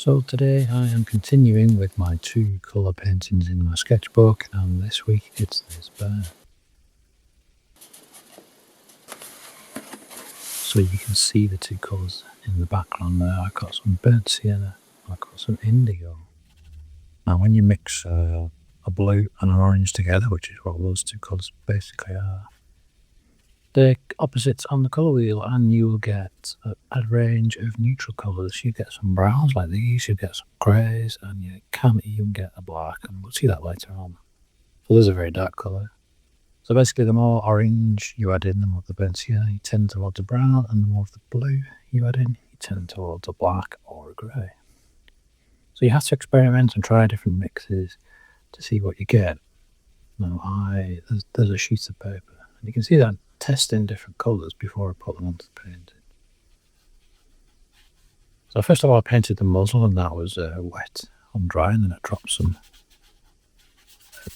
So today I am continuing with my two colour paintings in my sketchbook, and this week it's this bear. So you can see the two colours in the background there. I've got some burnt sienna, I've got some indigo. Now when you mix a blue and an orange together, which is what those two colours basically are, they're opposites on the colour wheel, and you will get a range of neutral colours. You get some browns like these, you get some greys, and you can even get a black, and we'll see that later on. So there's a very dark colour. So basically the more orange you add in, the more the burnt sienna you tend towards a brown, and the more of the blue you add in, you tend towards a black or a grey. So you have to experiment and try different mixes to see what you get. Now there's a sheet of paper, and you can see that I'm testing different colours before I put them onto the painting. So first of all I painted the muzzle, and that was wet on dry, and then I dropped some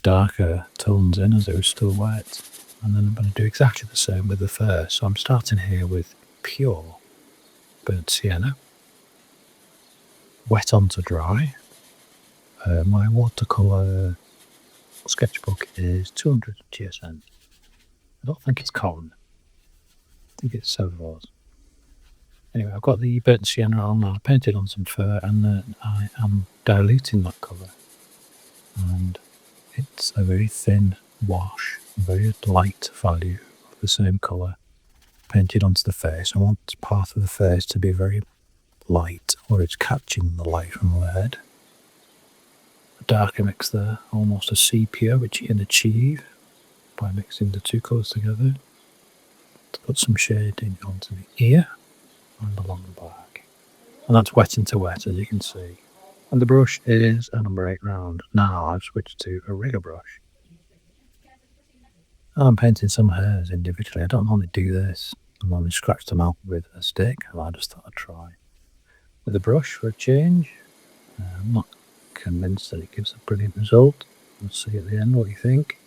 darker tones in as it was still wet, and then I'm going to do exactly the same with the fur. So I'm starting here with pure burnt sienna, wet onto dry. My watercolour sketchbook is 200 GSM. I don't think it's common. I think it's Sevres. Anyway, I've got the burnt sienna on. I painted on some fur, and then I am diluting that colour. And it's a very thin wash, a very light value of the same colour painted onto the face. I want part of the face to be very light, where it's catching the light from the head. A darker mix there, almost a sepia, which you can achieve by mixing the two colours together. To put some shading onto the ear and along the back. And that's wet into wet, as you can see. And the brush is a number 8 round. Now I've switched to a rigger brush. I'm painting some hairs individually. I don't normally do this. I normally scratch them out with a stick, and I just thought I'd try with a brush for a change. I'm not convinced that it gives a brilliant result. We'll see at the end what you think.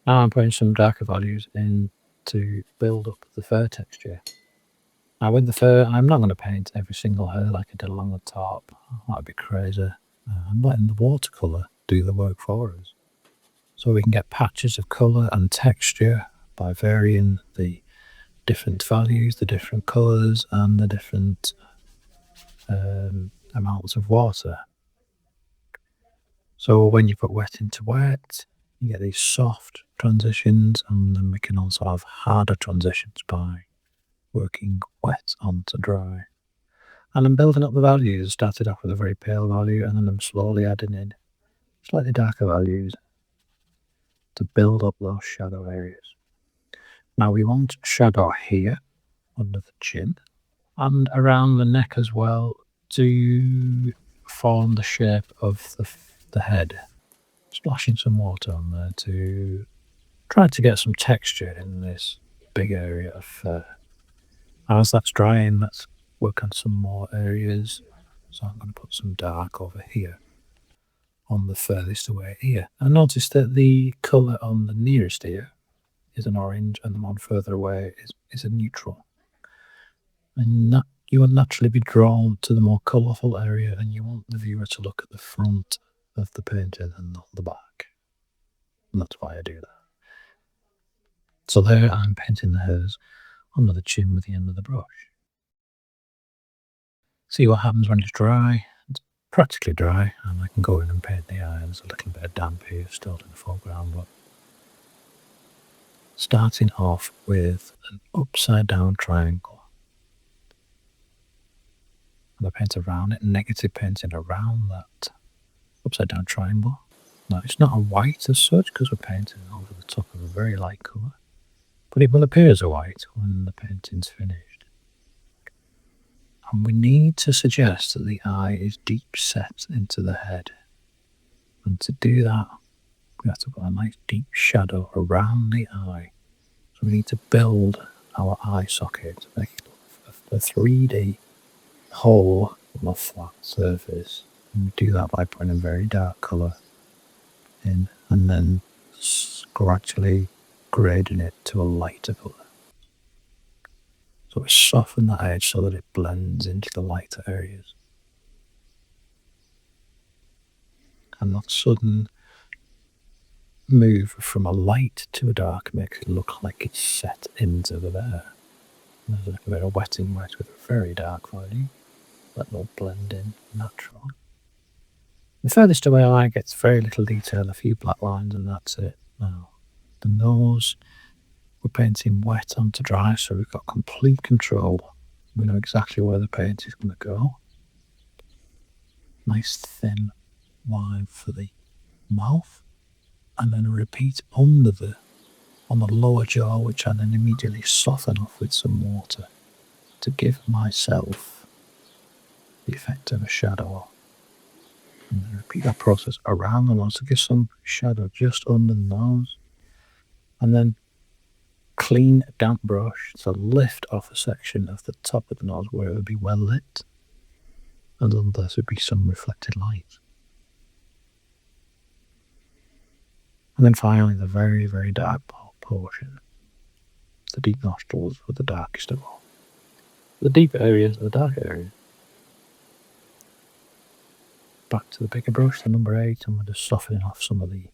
Now I'm putting some darker values in to build up the fur texture. Now with the fur, I'm not going to paint every single hair like I did along the top. That would be crazy. I'm letting the watercolour do the work for us. So we can get patches of colour and texture by varying the different values, the different colours, and the different amounts of water. So when you put wet into wet, you get these soft transitions, and then we can also have harder transitions by working wet onto dry. And I'm building up the values. Started off with a very pale value, and then I'm slowly adding in slightly darker values to build up those shadow areas. Now we want shadow here under the chin and around the neck as well, to form the shape of the head. Splashing some water on there to try to get some texture in this big area of fur. As that's drying, let's work on some more areas. So I'm going to put some dark over here on the furthest away ear. And notice that the colour on the nearest ear is an orange, and the one further away is a neutral. And that you will naturally be drawn to the more colourful area, and you want the viewer to look at the front of the painting and not the back. And that's why I do that. So there I'm painting the hairs under the chin with the end of the brush. See what happens when it's dry. It's practically dry, and I can go in and paint the eye. There's a little bit of damp here still in the foreground, but starting off with an upside down triangle. And I paint around it, negative painting around that upside down triangle. Now it's not a white as such, because we're painting over the top of a very light colour, but it will appear as a white when the painting's finished. And we need to suggest that the eye is deep set into the head. And to do that, we have to put a nice deep shadow around the eye. So we need to build our eye socket to make it a 3D hole on a flat surface. And we do that by putting a very dark colour in, and then gradually grading it to a lighter colour. So we soften that edge so that it blends into the lighter areas. And that sudden move from a light to a dark makes it look like it's set into the bear. There's like a bit of wetting wet with a very dark body. That will blend in naturally. The furthest away eye gets very little detail, a few black lines, and that's it. Now, the nose, we're painting wet onto dry, so we've got complete control. We know exactly where the paint is going to go. Nice thin line for the mouth, and then a repeat on the lower jaw, which I then immediately soften off with some water to give myself the effect of a shadow. And then repeat that process around the nose to give some shadow just under the nose. And then clean damp brush to lift off a section of the top of the nose where it would be well lit, and then there would be some reflected light. And then finally the very, very dark portion. The deep nostrils are the darkest of all. The deep areas are the dark areas. Back to the bigger brush, the number 8, and we're just softening off some of the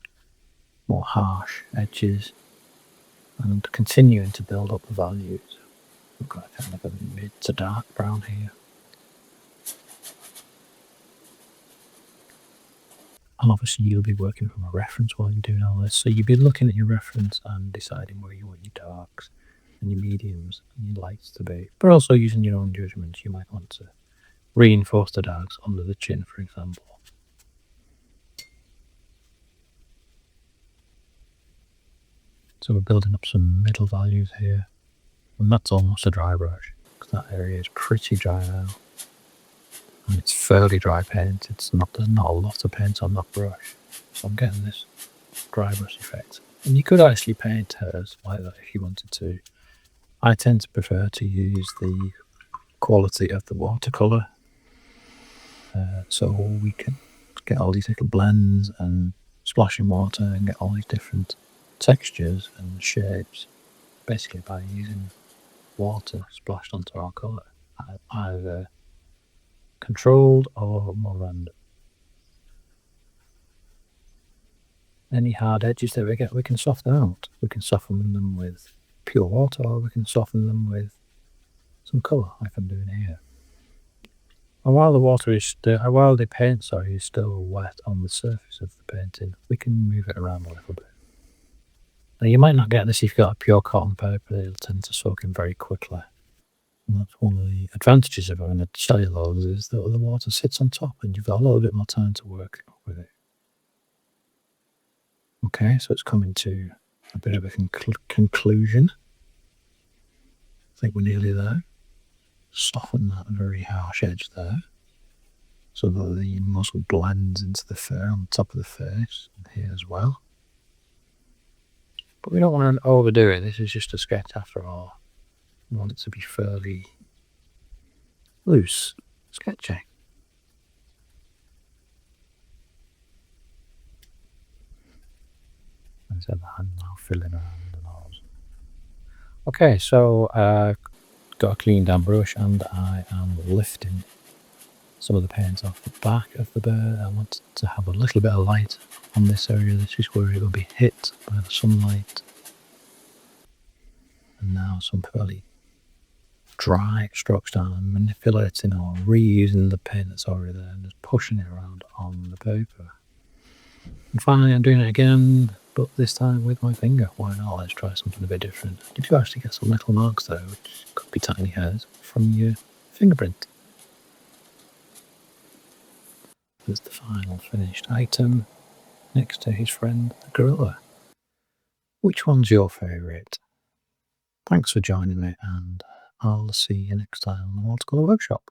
more harsh edges and continuing to build up the values. We've got kind of a mid to dark brown here. And obviously you'll be working from a reference while you're doing all this, so you'll be looking at your reference and deciding where you want your darks and your mediums and your lights to be, but also using your own judgment. You might want to reinforce the darks under the chin, for example. So we're building up some middle values here, and that's almost a dry brush, because that area is pretty dry now. And it's fairly dry paint, there's not a lot of paint on that brush, so I'm getting this dry brush effect. And you could actually paint hers like that if you wanted to. I tend to prefer to use the quality of the watercolor, so we can get all these little blends and splashing water and get all these different textures and shapes basically by using water splashed onto our colour, either controlled or more random. Any hard edges that we get, we can soften out. We can soften them with pure water, or we can soften them with some colour, like I'm doing here. And while the paint is still wet on the surface of the painting, we can move it around a little bit. Now you might not get this if you've got a pure cotton paper, it'll tend to soak in very quickly. And that's one of the advantages of having a cellulose, is that the water sits on top and you've got a little bit more time to work with it. Okay, so it's coming to a bit of a conclusion. I think we're nearly there. Soften that very harsh edge there, so that the muzzle blends into the fur on the top of the face, and here as well. But we don't want to overdo it, this is just a sketch after all. We want it to be fairly loose sketching. I said the hand now filling around the nose. Okay, so I've got a clean damp brush and I am lifting some of the paint off the back of the bird. I want to have a little bit of light on this area. This is where it will be hit by the sunlight. And now some fairly dry strokes down and manipulating or reusing the paint that's already there and just pushing it around on the paper. And finally I'm doing it again, but this time with my finger. Why not? Let's try something a bit different. You do actually get some little marks there, which could be tiny hairs from your fingerprint. There's the final finished item next to his friend the gorilla. Which one's your favourite? Thanks for joining me, and I'll see you next time on the Watercolour Workshop.